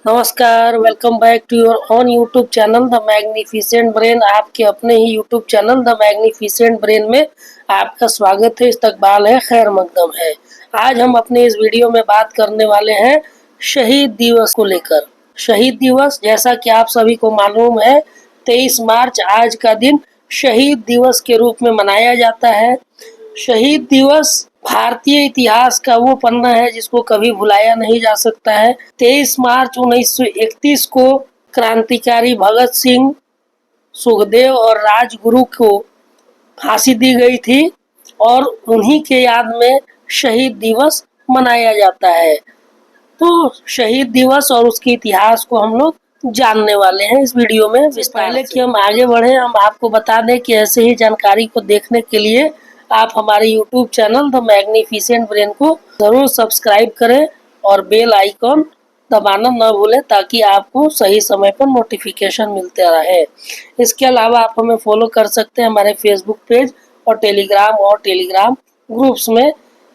नमस्कार, welcome back to your own YouTube channel the magnificent brain. आपके अपने ही YouTube channel the magnificent brain में आपका स्वागत है, इस्तकबाल है, खैर मकदम है। आज हम अपने इस वीडियो में बात करने वाले हैं शहीद दिवस को लेकर। शहीद दिवस, जैसा कि आप सभी को मालूम है, 23 मार्च आज का दिन शहीद दिवस के रूप में मनाया जाता है। शहीद दिवस भारतीय इतिहास का वो पन्ना है जिसको कभी भुलाया नहीं जा सकता है। 23 मार्च 1931 को क्रांतिकारी भगत सिंह, सुखदेव और राजगुरु को फांसी दी गई थी और उन्हीं के याद में शहीद दिवस मनाया जाता है। तो शहीद दिवस और उसके इतिहास को हम लोग जानने वाले हैं इस वीडियो में। पहले कि हम आगे बढ़े, हम आपको बता दें कि ऐसे ही जानकारी को देखने के लिए आप हमारे YouTube channel the magnificent brain को जरूर सब्सक्राइब करें और बेल आइकॉन दबाना न भूलें ताकि आपको सही समय पर नोटिफिकेशन मिलते रहे। इसके अलावा आप हमें फॉलो कर सकते हैं हमारे फेसबुक पेज और टेलीग्राम ग्रुप्स में।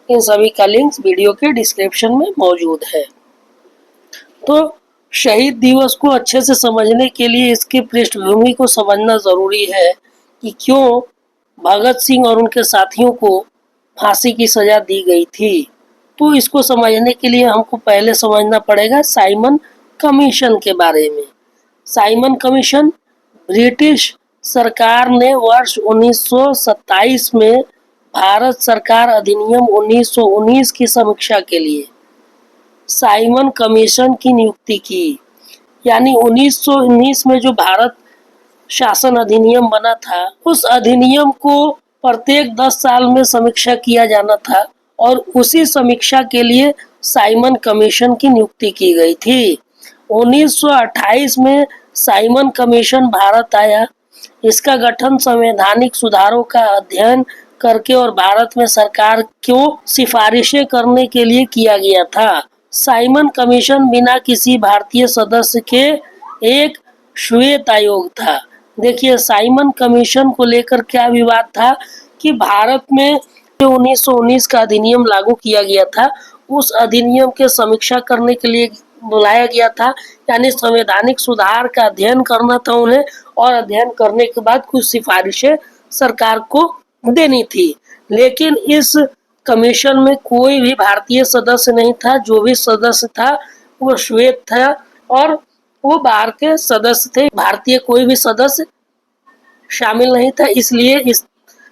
इन सभी का लिंक्स वीडियो के डिस्क्रिप्शन में मौजूद है। तो शहीद दिवस को अच्छे से समझने के लिए इसकी पृष्ठभूमि को समझना जरूरी है कि क्यों भगत सिंह और उनके साथियों को फांसी की सजा दी गई थी। तो इसको समझने के लिए हमको पहले समझना पड़ेगा साइमन कमीशन के बारे में। साइमन कमीशन ब्रिटिश सरकार ने वर्ष 1927 में भारत सरकार अधिनियम 1919 की समीक्षा के लिए साइमन कमीशन की नियुक्ति की। यानी 1919 में जो भारत शासन अधिनियम बना था, उस अधिनियम को प्रत्येक 10 साल में समीक्षा किया जाना था और उसी समीक्षा के लिए साइमन कमीशन की नियुक्ति की गई थी। 1928 में साइमन कमीशन भारत आया। इसका गठन संवैधानिक सुधारों का अध्ययन करके और भारत में सरकार को सिफारिशें करने के लिए किया गया था। साइमन कमीशन बिना किसी भारतीय सदस्य के एक श्वेत आयोग था। देखिए, साइमन कमीशन को लेकर क्या विवाद था कि भारत में 1919 का अधिनियम लागू किया गया था, उस अधिनियम के समीक्षा करने के लिए बुलाया गया था। यानी संवैधानिक सुधार का अध्ययन करना था उन्हें और अध्ययन करने के बाद कुछ सिफारिशें सरकार को देनी थी। लेकिन इस कमीशन में कोई भी भारतीय सदस्य नहीं था। जो भी सदस्य था वो श्वेत था और वो बाहर के सदस्य थे। भारतीय कोई भी सदस्य शामिल नहीं था, इसलिए इस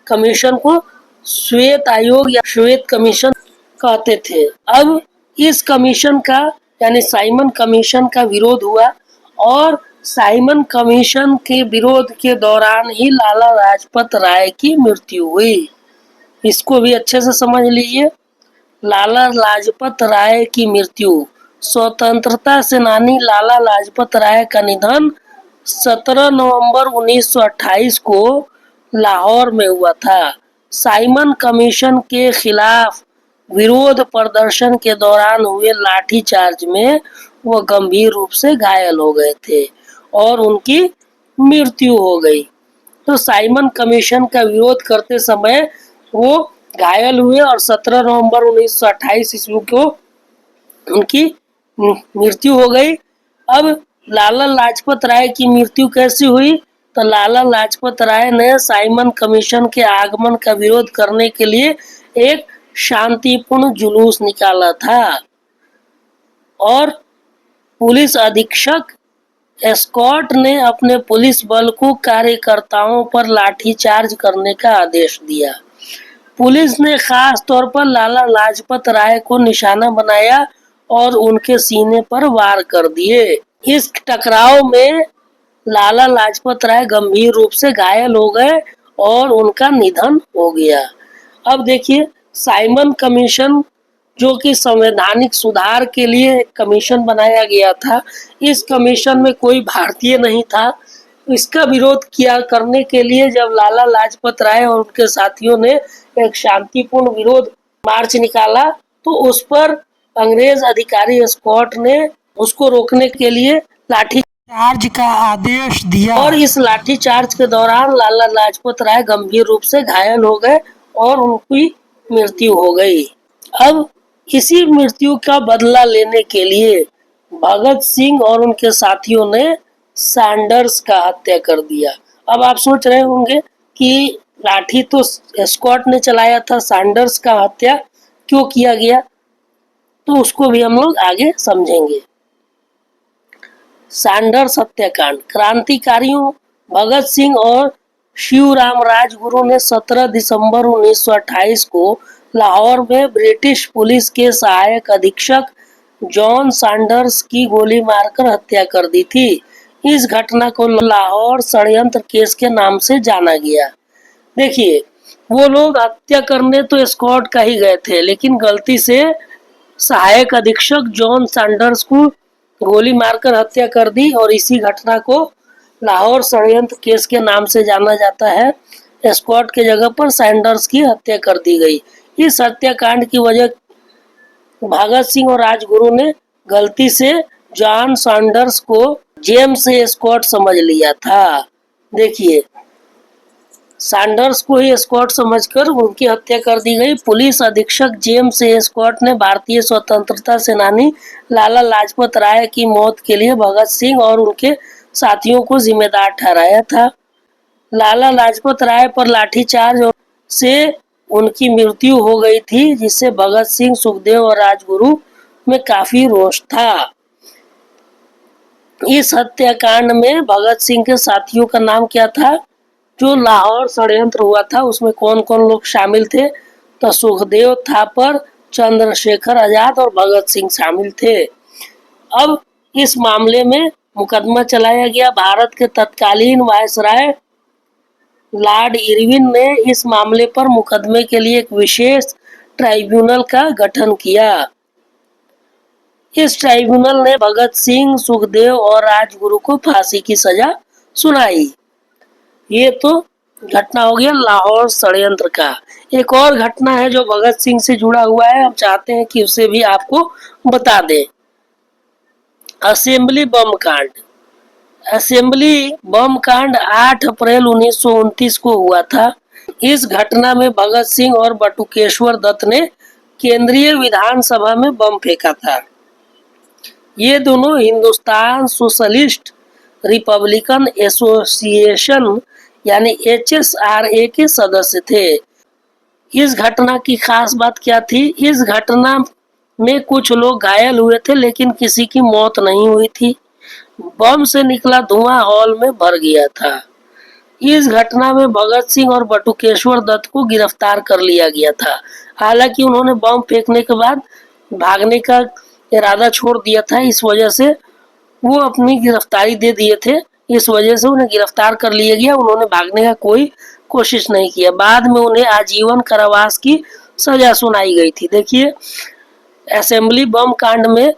कमीशन को श्वेत आयोग या श्वेत कमीशन कहते थे। अब इस कमीशन का यानी साइमन कमीशन का विरोध हुआ और साइमन कमीशन के विरोध के दौरान ही लाला लाजपत राय की मृत्यु हुई। इसको भी अच्छे से समझ लीजिए। लाला लाजपत राय की मृत्यु। स्वतंत्रता सेनानी लाला लाजपत राय का निधन 17 नवंबर 1928 को लाहौर में हुआ था। साइमन कमीशन के खिलाफ विरोध प्रदर्शन के दौरान हुए लाठीचार्ज में वह गंभीर रूप से घायल हो गए थे और उनकी मृत्यु हो गई। तो साइमन कमीशन का विरोध करते समय वो घायल हुए और 17 नवंबर 1928 ईस्वी को उनकी मृत्यु हो गई। अब लाला लाजपत राय की मृत्यु कैसी हुई? तो लाला लाजपत राय ने साइमन कमीशन के आगमन का विरोध करने के लिए एक शांतिपूर्ण जुलूस निकाला था और पुलिस अधीक्षक एस्कॉट ने अपने पुलिस बल को कार्यकर्ताओं पर लाठीचार्ज करने का आदेश दिया। पुलिस ने खास तौर पर लाला लाजपत राय को निशाना बनाया और उनके सीने पर वार कर दिए। इस टकराव में लाला लाजपत राय गंभीर रूप से घायल हो गए और उनका निधन हो गया। अब देखिए, साइमन कमीशन जो कि संवैधानिक सुधार के लिए कमीशन बनाया गया था, इस कमीशन में कोई भारतीय नहीं था। इसका विरोध किया करने के लिए जब लाला लाजपत राय और उनके साथियों ने एक शांतिपूर्ण विरोध मार्च निकाला तो उस पर अंग्रेज अधिकारी स्कॉट ने उसको रोकने के लिए लाठी चार्ज का आदेश दिया और इस लाठी चार्ज के दौरान लाला लाजपत राय गंभीर रूप से घायल हो गए और उनकी मृत्यु हो गई। अब इसी मृत्यु का बदला लेने के लिए भगत सिंह और उनके साथियों ने सैंडर्स का हत्या कर दिया। अब आप सोच रहे होंगे कि लाठी तो एस्कॉट ने चलाया था, सैंडर्स का हत्या क्यों किया गया, तो उसको भी हम लोग आगे समझेंगे। सैंडर्स हत्याकांड। क्रांतिकारियों भगत सिंह और शिवराम राजगुरु ने 17 दिसंबर 1928 को लाहौर में ब्रिटिश पुलिस के सहायक अधीक्षक जॉन सैंडर्स की गोली मारकर हत्या कर दी थी। इस घटना को लाहौर षड्यंत्र केस के नाम से जाना गया। देखिए, वो लोग हत्या करने तो स्क्वाड का ही गए थे, लेकिन गलती से सहायक अधीक्षक जॉन सैंडर्स को गोली मारकर हत्या कर दी और इसी घटना को लाहौर षड्यंत्र केस के नाम से जाना जाता है। स्क्वाड के जगह पर सैंडर्स की हत्या कर दी गई। इस हत्याकांड की वजह भगत सिंह और राजगुरु ने गलती से जॉन सैंडर्स को जेम्स स्कॉट समझ लिया था। देखिए, सैंडर्स को ही स्कॉट समझकर उनकी हत्या कर दी गई। पुलिस अधीक्षक जेम्स स्कॉट ने भारतीय स्वतंत्रता सेनानी लाला लाजपत राय की मौत के लिए भगत सिंह और उनके साथियों को जिम्मेदार ठहराया था। लाला लाजपत राय पर लाठीचार्ज से उनकी मृत्यु हो गई थी, जिससे भगत सिंह, सुखदेव और राजगुरु में काफी रोष था। इस हत्याकांड में भगत सिंह के साथियों का नाम क्या था? जो लाहौर षड्यंत्र हुआ था उसमें कौन कौन लोग शामिल थे? तो सुखदेव थापर, चंद्रशेखर आजाद और भगत सिंह शामिल थे। अब इस मामले में मुकदमा चलाया गया। भारत के तत्कालीन वायसराय लॉर्ड इरविन ने इस मामले पर मुकदमे के लिए एक विशेष ट्राइब्यूनल का गठन किया। इस ट्राइब्यूनल ने भगत सिंह, सुखदेव और राजगुरु को फांसी की सजा सुनाई। ये तो घटना हो गया लाहौर षड्यंत्र का। एक और घटना है जो भगत सिंह से जुड़ा हुआ है, हम चाहते हैं कि उसे भी आपको बता दें। असेंबली बम कांड। असेंबली बम कांड 8 अप्रैल 1929 को हुआ था। इस घटना में भगत सिंह और बटुकेश्वर दत्त ने केंद्रीय विधानसभा में बम फेंका था। ये दोनों हिंदुस्तान सोशलिस्ट रिपब्लिकन एसोसिएशन यानी HSRA के सदस्य थे। इस घटना की खास बात क्या थी? इस घटना में कुछ लोग घायल हुए थे, लेकिन किसी की मौत नहीं हुई थी। बम से निकला धुआं हॉल में भर गया था। इस घटना में भगत सिंह और बटुकेश्वर दत्त को गिरफ्तार कर लिया गया था। हालांकि उन्होंने बम फेंकने के बाद भागने का इरादा छोड़ दिया था, इस वजह से वो अपनी गिरफ्तारी दे दिए थे। इस वजह से उन्हें गिरफ्तार कर लिया गया। उन्होंने भागने का कोई कोशिश नहीं किया। बाद में उन्हें आजीवन कारावास की सजा सुनाई गई थी। देखिए, असेंबली बम कांड में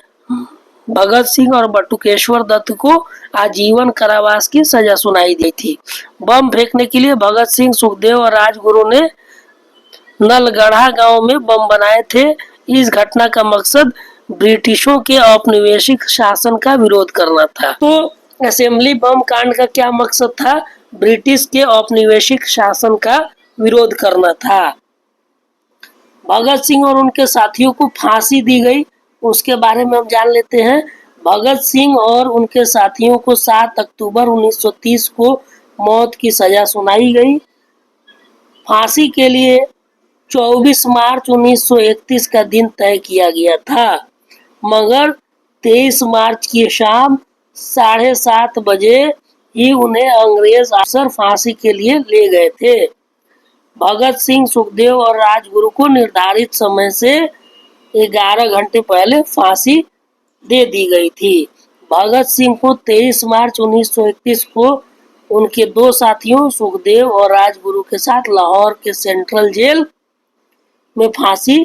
भगत सिंह और बटुकेश्वर दत्त को आजीवन कारावास की सजा सुनाई दी थी। बम फेंकने के लिए भगत सिंह, सुखदेव और राजगुरु ने नलगढ़ा गांव में बम बनाए थे। इस घटना का मकसद ब्रिटिशों के औपनिवेशिक शासन का विरोध करना था। तो असेंबली बम कांड का क्या मकसद था? ब्रिटिश के औपनिवेशिक शासन का विरोध करना था। भगत सिंह और उनके साथियों को फांसी दी गई, उसके बारे में हम जान लेते हैं। भगत सिंह और उनके साथियों को 7 अक्टूबर 1930 को मौत की सजा सुनाई गई। फांसी के लिए 24 मार्च 1931 का दिन तय किया गया था, मगर 23 मार्च की शाम 7:30 बजे ही उन्हें अंग्रेज अफसर फांसी के लिए ले गए थे। भगत सिंह, सुखदेव और राजगुरु को निर्धारित समय से 11 घंटे पहले फांसी दे दी गई थी। भगत सिंह को 23 मार्च 1931 को उनके 2 साथियों सुखदेव और राजगुरु के साथ लाहौर के सेंट्रल जेल में फांसी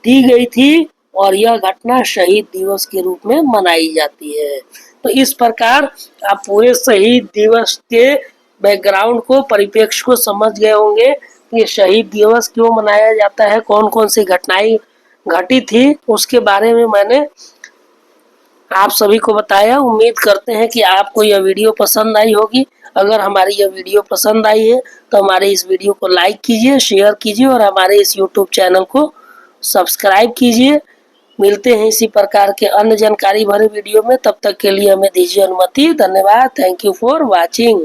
दी गई थी और यह घटना शहीद दिवस के रूप में मनाई जाती है। तो इस प्रकार आप पूरे शहीद दिवस के बैकग्राउंड को, परिप्रेक्ष्य को समझ गए होंगे कि शहीद दिवस क्यों मनाया जाता है, कौन कौन सी घटनाएं घटी थी, उसके बारे में मैंने आप सभी को बताया। उम्मीद करते हैं कि आपको यह वीडियो पसंद आई होगी। अगर हमारी यह वीडियो पसंद आई है तो हमारे इस वीडियो को लाइक कीजिए, शेयर कीजिए और हमारे इस YouTube चैनल को सब्सक्राइब कीजिए। मिलते हैं इसी प्रकार के अन्य जानकारी भरे वीडियो में। तब तक के लिए हमें दीजिए अनुमति। धन्यवाद। Thank you for watching.